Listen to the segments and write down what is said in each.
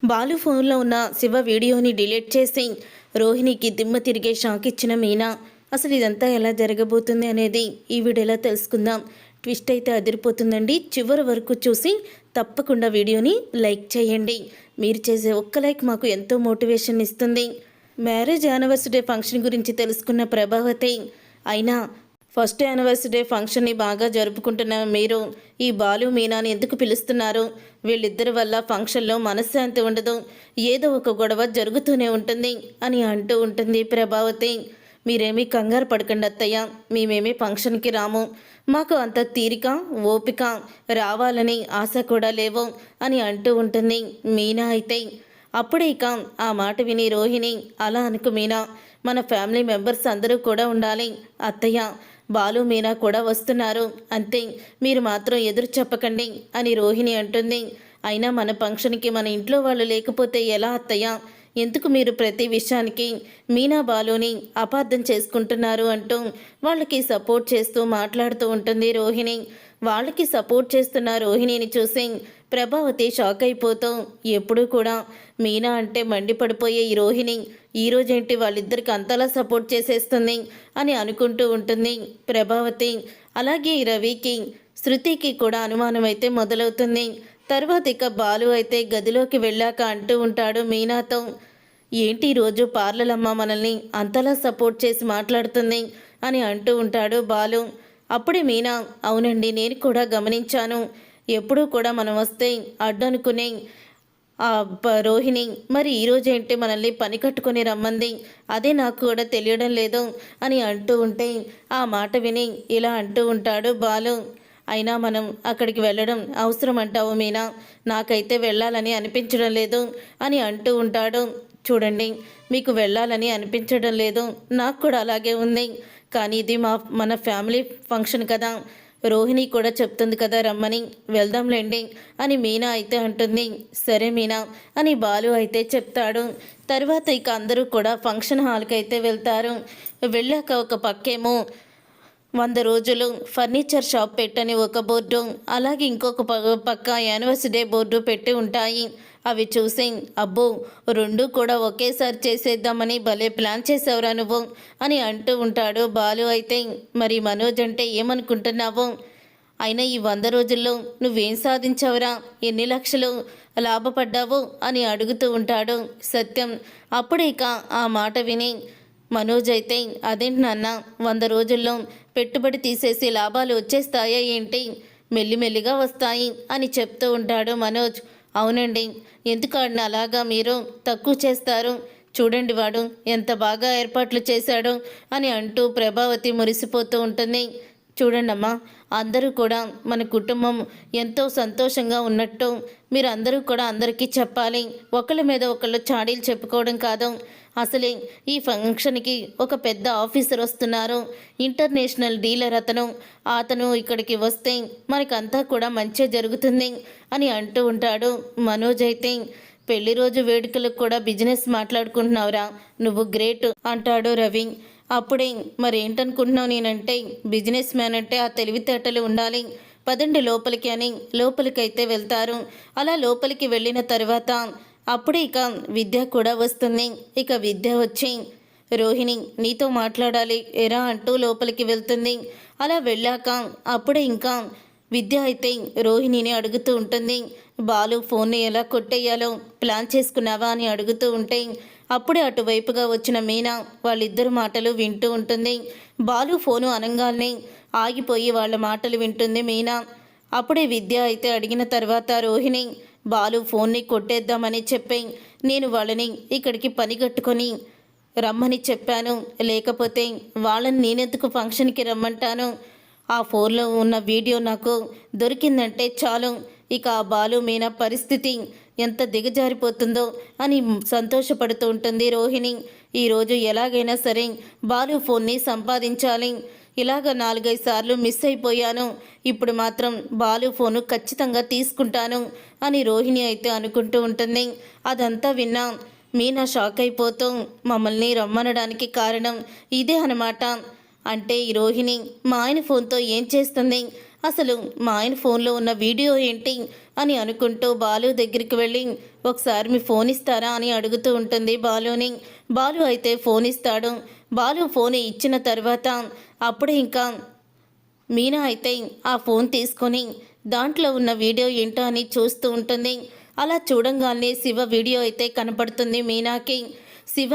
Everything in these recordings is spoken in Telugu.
బాలు ఫోన్లో ఉన్న శివ వీడియోని డిలీట్ చేసి రోహిణికి దిమ్మ తిరిగే షాక్ ఇచ్చిన మీనా. అసలు ఇదంతా ఎలా జరగబోతుంది అనేది ఈ వీడియోలో తెలుసుకుందాం. ట్విస్ట్ అయితే అదిరిపోతుందండి. చివరి వరకు చూసి తప్పకుండా వీడియోని లైక్ చేయండి. మీరు చేసే ఒక్క లైక్ మాకు ఎంతో మోటివేషన్ ఇస్తుంది. మ్యారేజ్ యానివర్సరీ ఫంక్షన్ గురించి తెలుసుకున్న ప్రభావతి అయినా ఫస్ట్ యానివర్సరీ ఫంక్షన్ని బాగా జరుపుకుంటున్న మీరు ఈ బాలు మీనాని ఎందుకు పిలుస్తున్నారు? వీళ్ళిద్దరి వల్ల ఫంక్షన్లో మనశ్శాంతి ఉండదు, ఏదో ఒక గొడవ జరుగుతూనే ఉంటుంది అని అంటూ ఉంటుంది ప్రభావతి. మీరేమీ కంగారు పడకండి అత్తయ్య, మేమేమీ ఫంక్షన్కి రాము, మాకు అంత తీరిక ఓపిక రావాలని ఆశ కూడా లేవు అని అంటూ ఉంటుంది మీనా. అయితే అప్పుడే ఇక ఆ మాట విని రోహిణి, అలా అనుకు మీనా, మన ఫ్యామిలీ మెంబర్స్ అందరూ కూడా ఉండాలి అత్తయ్య, బాలు మీనా కూడా వస్తున్నారు, అంతే, మీరు మాత్రం ఎదురు చెప్పకండి అని రోహిణి అంటుంది. అయినా మన ఫంక్షన్కి మన ఇంట్లో వాళ్ళు లేకపోతే ఎలా అత్తయ్య? ఎందుకు మీరు ప్రతి విషయానికి మీనా బాలుని అపార్థం చేసుకుంటున్నారు అంటూ వాళ్ళకి సపోర్ట్ చేస్తూ మాట్లాడుతూ ఉంటుంది రోహిణి. వాళ్ళకి సపోర్ట్ చేస్తున్న రోహిణిని చూసి ప్రభావతి షాక్ అయిపోతూ, ఎప్పుడూ కూడా మీనా అంటే మండిపడిపోయే ఈ రోహిణి ఈరోజేంటి వాళ్ళిద్దరికి అంతలా సపోర్ట్ చేసేస్తుంది అని అనుకుంటూ ఉంటుంది ప్రభావతి. అలాగే రవికి శృతికి కూడా అనుమానం అయితే మొదలవుతుంది. తర్వాత ఇక బాలు అయితే గదిలోకి వెళ్ళాక అంటూ ఉంటాడు మీనాతో, ఏంటి రోజు పార్లలమ్మ మనల్ని అంతలా సపోర్ట్ చేసి మాట్లాడుతుంది అని అంటూ ఉంటాడు బాలు. అప్పుడే మీనా, అవునండి నేను కూడా గమనించాను, ఎప్పుడూ కూడా మనం వస్తే అడ్డనుకునే రోహిణి మరి ఈరోజేంటి మనల్ని పని కట్టుకొని రమ్మంది, అదే నాకు కూడా తెలియడం లేదు అని అంటూ ఉంటే ఆ మాట విని ఇలా అంటూ ఉంటాడు బాలు. అయినా మనం అక్కడికి వెళ్ళడం అవసరం అంటావు మీనా? నాకైతే వెళ్ళాలని అనిపించడం లేదు అని అంటూ ఉంటాడు. చూడండి, మీకు వెళ్ళాలని అనిపించడం లేదు, నాకు కూడా అలాగే ఉంది, కానీ ఇది మన ఫ్యామిలీ ఫంక్షన్ కదా, రోహిణి కూడా చెప్తుంది కదా రమ్మని, వెళ్దాంలేండి అని మీనా అయితే అంటుంది. సరే మీనా అని బాలు అయితే చెప్తాడు. తర్వాత ఇక అందరూ కూడా ఫంక్షన్ హాల్కి అయితే వెళ్తారు. వెళ్ళాక ఒక పక్కేమో 100 రోజులు ఫర్నిచర్ షాప్ పెట్టని ఒక బోర్డు, అలాగే ఇంకొక పక్క యానివర్సరీ బోర్డు పెట్టి ఉంటాయి. అవి చూసి, అబ్బో రెండు కూడా ఒకేసారి చేసేద్దామని భలే ప్లాన్ చేసావురా నువ్వు అని అంటూ ఉంటాడు బాలు. అయితే మరి మనోజ్ అంటే ఏమనుకుంటున్నావు? అయినా ఈ 100 రోజుల్లో నువ్వేం సాధించావురా, ఎన్ని లక్షలు లాభపడ్డావు అని అడుగుతూ ఉంటాడు సత్యం. అప్పుడే ఇక ఆ మాట విని మనోజ్ అయితే, అదేంటి నాన్న, 100 రోజుల్లో పెట్టుబడి తీసేసి లాభాలు వచ్చేస్తాయా ఏంటి? మెల్లిమెల్లిగా వస్తాయి అని చెప్తూ ఉంటాడు మనోజ్. అవునండి, ఎందుకు ఆడిన అలాగా మీరు తక్కువ చేస్తారు? చూడండి వాడు ఎంత బాగా ఏర్పాట్లు చేశాడు అని అంటూ ప్రభావతి మురిసిపోతూ ఉంటుంది. చూడండి అమ్మా, అందరూ కూడా మన కుటుంబం ఎంతో సంతోషంగా ఉన్నట్టు మీరు అందరూ కూడా అందరికీ చెప్పాలి, ఒకళ్ళ మీద ఒకళ్ళు చాడీలు చెప్పుకోవడం కాదు. అసలే ఈ ఫంక్షన్కి ఒక పెద్ద ఆఫీసర్ వస్తున్నారు, ఇంటర్నేషనల్ డీలర్ అతను ఇక్కడికి వస్తే మనకంతా కూడా మంచి జరుగుతుంది అని అంటూ ఉంటాడు మనోజ్. అయితే పెళ్లి రోజు వేడుకలకు కూడా బిజినెస్ మాట్లాడుకుంటున్నావురా, నువ్వు గ్రేట్ అంటాడు రవి. అప్పుడే మరేంటనుకుంటున్నావు నేనంటే? బిజినెస్ మ్యాన్ అంటే ఆ తెలివితేటలు ఉండాలి, పదండి లోపలికి అని లోపలికైతే వెళ్తారు. అలా లోపలికి వెళ్ళిన తర్వాత అప్పుడే ఇక విద్య కూడా వస్తుంది. ఇక విద్య వచ్చి, రోహిణి నీతో మాట్లాడాలి ఎరా అంటూ లోపలికి వెళ్తుంది. అలా వెళ్ళాక అప్పుడే ఇంకా విద్య అయితే రోహిణిని అడుగుతూ ఉంటుంది, బాలు ఫోన్ని ఎలా కొట్టేయాలో ప్లాన్ చేసుకున్నావా అని అడుగుతూ ఉంటే అప్పుడే అటువైపుగా వచ్చిన మీనా వాళ్ళిద్దరు మాటలు వింటూ ఉంటుంది. బాలు ఫోను అనంగాల్ని ఆగిపోయి వాళ్ళ మాటలు వింటుంది మీనా. అప్పుడే విద్య అయితే అడిగిన తర్వాత రోహిణి, బాలు ఫోన్ని కొట్టేద్దామని చెప్పి నేను వాళ్ళని ఇక్కడికి పని కట్టుకొని రమ్మని చెప్పాను, లేకపోతే వాళ్ళని నేనెందుకు ఫంక్షన్కి రమ్మంటాను? ఆ ఫోన్లో ఉన్న వీడియో నాకు దొరికిందంటే చాలు, ఇక ఆ బాలు మీనా పరిస్థితి ఎంత దిగజారిపోతుందో అని సంతోషపడుతూ ఉంటుంది రోహిణి. ఈరోజు ఎలాగైనా సరే బాలు ఫోన్ని సంపాదించాలి, ఇలాగ 4-5 సార్లు మిస్ అయిపోయాను, ఇప్పుడు మాత్రం బాలు ఫోను ఖచ్చితంగా తీసుకుంటాను అని రోహిణి అయితే అనుకుంటూ ఉంటుంది. అదంతా విన్నా మీనా షాక్ అయిపోతూ, మమ్మల్ని రమ్మనడానికి కారణం ఇదే అన్నమాట అంటే ఈ రోహిణి మా ఆయన ఫోన్తో ఏం చేస్తుంది, అసలు మా ఆయన ఫోన్లో ఉన్న వీడియో ఏంటి అని అనుకుంటూ బాలు దగ్గరికి వెళ్ళి ఒకసారి మీ ఫోన్ ఇస్తారా అని అడుగుతూ ఉంటుంది బాలుని. బాలు అయితే ఫోన్ ఇస్తాడు. బాలు ఫోన్ ఇచ్చిన తర్వాత అప్పుడే ఇంకా మీనా అయితే ఆ ఫోన్ తీసుకొని దాంట్లో ఉన్న వీడియో ఏంటో అని చూస్తూ ఉంటుంది. అలా చూడంగానే శివ వీడియో అయితే కనపడుతుంది మీనాకి. శివ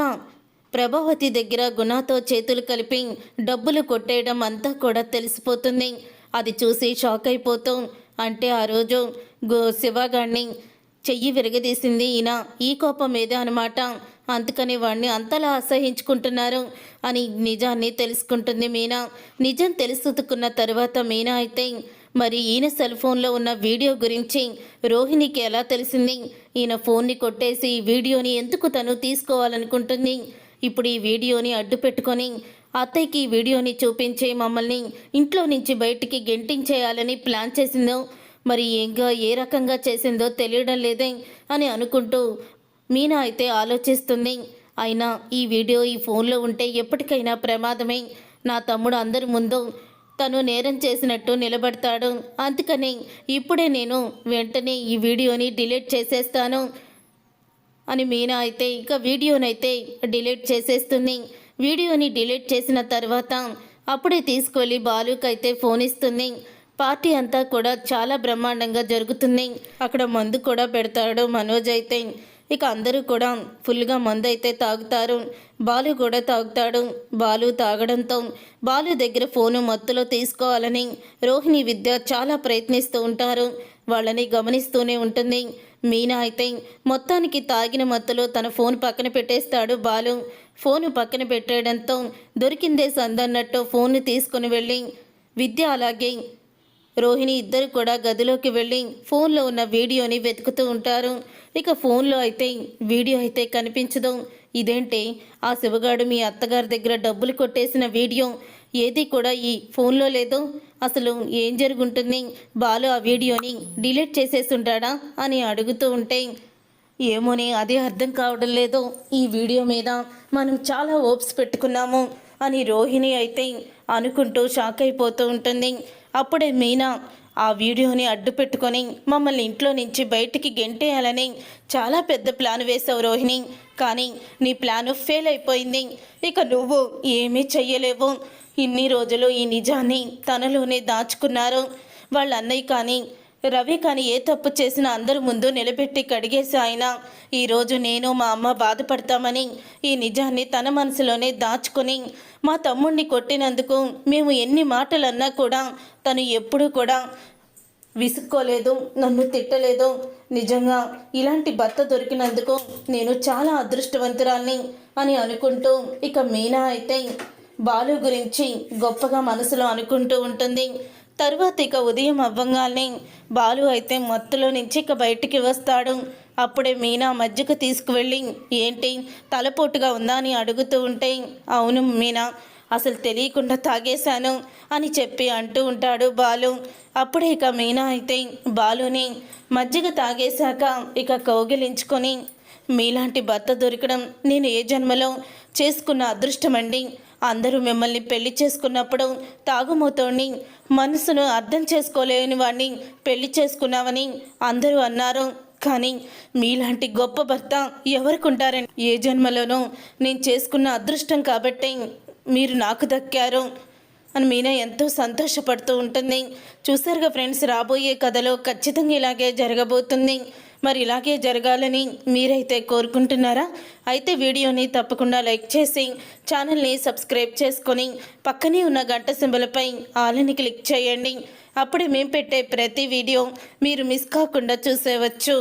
ప్రభావతి దగ్గర గుణాతో చేతులు కలిపి డబ్బులు కొట్టేయడం అంతా కూడా తెలిసిపోతుంది. అది చూసి షాక్ అయిపోతూ, అంటే ఆ రోజు శివగాడిని చెయ్యి విరగదీసింది ఈయన, ఈ కోపం మీదే అనమాట, అందుకని వాడిని అంతలా అసహించుకుంటున్నారు అని నిజాన్ని తెలుసుకుంటుంది మీనా. నిజం తెలుసుకున్న తర్వాత మీనా అయితే మరి ఈయన సెల్ ఫోన్లో ఉన్న వీడియో గురించి రోహిణికి ఎలా తెలిసింది, ఈయన ఫోన్ని కొట్టేసి ఈ వీడియోని ఎందుకు తను తీసుకోవాలనుకుంటుంది, ఇప్పుడు ఈ వీడియోని అడ్డు పెట్టుకొని అత్తయ్యకి ఈ వీడియోని చూపించి మమ్మల్ని ఇంట్లో నుంచి బయటికి గెంటించేయాలని ప్లాన్ చేసిందో, మరి ఏ రకంగా చేసిందో తెలియడం లేదే అని అనుకుంటూ మీనా అయితే ఆలోచిస్తుంది. అయినా ఈ వీడియో ఈ ఫోన్లో ఉంటే ఎప్పటికైనా ప్రమాదమే, నా తమ్ముడు అందరి ముందు తను నేరం చేసినట్టు నిలబడతాడు, అందుకని ఇప్పుడే నేను వెంటనే ఈ వీడియోని డిలీట్ చేసేస్తాను అని మీనా అయితే ఇక వీడియోనైతే డిలీట్ చేసేస్తుంది. వీడియోని డిలీట్ చేసిన తర్వాత అప్పుడే తీసుకువెళ్ళి బాలుకైతే ఫోన్ ఇస్తుంది. పార్టీ అంతా కూడా చాలా బ్రహ్మాండంగా జరుగుతుంది. అక్కడ మందు కూడా పెడతాడు మనోజ్ అయితే. ఇక అందరూ కూడా ఫుల్గా మందు అయితే తాగుతారు. బాలు కూడా తాగుతాడు. బాలు తాగడంతో బాలు దగ్గర ఫోను మత్తులో తీసుకోవాలని రోహిణి విద్య చాలా ప్రయత్నిస్తూ ఉంటారు. వాళ్ళని గమనిస్తూనే ఉంటుంది. మీనా అయితే మొత్తానికి తాగిన మత్తులో తన ఫోన్ పక్కన పెట్టేస్తాడు బాలు. ఫోను పక్కన పెట్టేయడంతో దొరికిందే సందన్నట్టు ఫోన్ను తీసుకుని వెళ్ళి విద్య అలాగే రోహిణి ఇద్దరు కూడా గదిలోకి వెళ్ళి ఫోన్లో ఉన్న వీడియోని వెతుకుతూ ఉంటారు. ఇక ఫోన్లో అయితే వీడియో అయితే కనిపించదు. ఇదేంటి, ఆ శివగాడు మీ అత్తగారి దగ్గర డబ్బులు కొట్టేసిన వీడియో ఏది కూడా ఈ ఫోన్లో లేదు, అసలు ఏం జరుగుంటుంది, బాలు ఆ వీడియోని డిలీట్ చేసేసి ఉంటాడా అని అడుగుతూ ఉంటే, ఏమోనే అదే అర్థం కావడం లేదు, ఈ వీడియో మీద మనం చాలా హోప్స్ పెట్టుకున్నాము అని రోహిణి అయితే అనుకుంటూ షాక్ అయిపోతూ ఉంటుంది. అప్పుడే మీనా ఆ వీడియోని అడ్డు పెట్టుకొని మమ్మల్ని ఇంట్లో నుంచి బయటికి గెంటేయాలని చాలా పెద్ద ప్లాన్ వేసావు రోహిణి, కానీ నీ ప్లాను ఫెయిల్ అయిపోయింది, ఇక నువ్వు ఏమీ చెయ్యలేవు, ఇన్ని రోజులు ఈ నిజాన్ని తనలోనే దాచుకున్నారు, వాళ్ళ అన్నయ్య కానీ రవి కానీ ఏ తప్పు చేసినా అందరి ముందు నిలబెట్టి కడిగేసి ఆయన ఈరోజు నేను మా అమ్మ బాధపడతామని ఈ నిజాన్ని తన మనసులోనే దాచుకొని మా తమ్ముడిని కొట్టినందుకు మేము ఎన్ని మాటలన్నా కూడా తను ఎప్పుడూ కూడా విసుక్కోలేదు, నన్ను తిట్టలేదు, నిజంగా ఇలాంటి భర్త దొరికినందుకు నేను చాలా అదృష్టవంతురాల్ని అని అనుకుంటూ ఇక మీనా అయితే బాలు గురించి గొప్పగా మనసులో అనుకుంటూ ఉంటుంది. తర్వాత ఇక ఉదయం అవ్వంగానే బాలు అయితే మత్తులో నుంచి ఇక బయటికి వస్తాడు. అప్పుడే మీనా మజ్జిగ తీసుకువెళ్ళి ఏంటి తలపోటుగా ఉందా అని అడుగుతూ ఉంటే, అవును మీనా, అసలు తెలియకుండా తాగేశాను అని చెప్పి అంటూ ఉంటాడు బాలు. అప్పుడే ఇక మీనా అయితే బాలుని మజ్జిగ తాగేశాక ఇక కౌగిలించుకొని, మీలాంటి భర్త దొరకడం నేను ఏ జన్మలో చేసుకున్న అదృష్టమండి, అందరూ మిమ్మల్ని పెళ్లి చేసుకున్నప్పుడు తాగుమోతోని మనసును అర్థం చేసుకోలేని వాడిని పెళ్లి చేసుకున్నావని అందరూ అన్నారు, కానీ మీలాంటి గొప్ప భర్త ఎవరికి ఉంటారని ఏ జన్మలోనో నేను చేసుకున్న అదృష్టం కాబట్టి మీరు నాకు దక్కారు అని మీనా ఎంతో సంతోషపడుతూ ఉంటుంది. చూసారుగా ఫ్రెండ్స్, రాబోయే కథలో ఖచ్చితంగా ఇలాగే జరగబోతుంది. మరి ఇలాగే జరగాలని మీరైతే కోరుకుంటున్నారా? అయితే వీడియోని తప్పకుండా లైక్ చేసి ఛానల్ని సబ్స్క్రైబ్ చేసుకొని పక్కనే ఉన్న గంట సింబల్పై ఆల్ని క్లిక్ చేయండి. అప్పుడే మేము పెట్టే ప్రతి వీడియో మీరు మిస్ కాకుండా చూసేవచ్చు.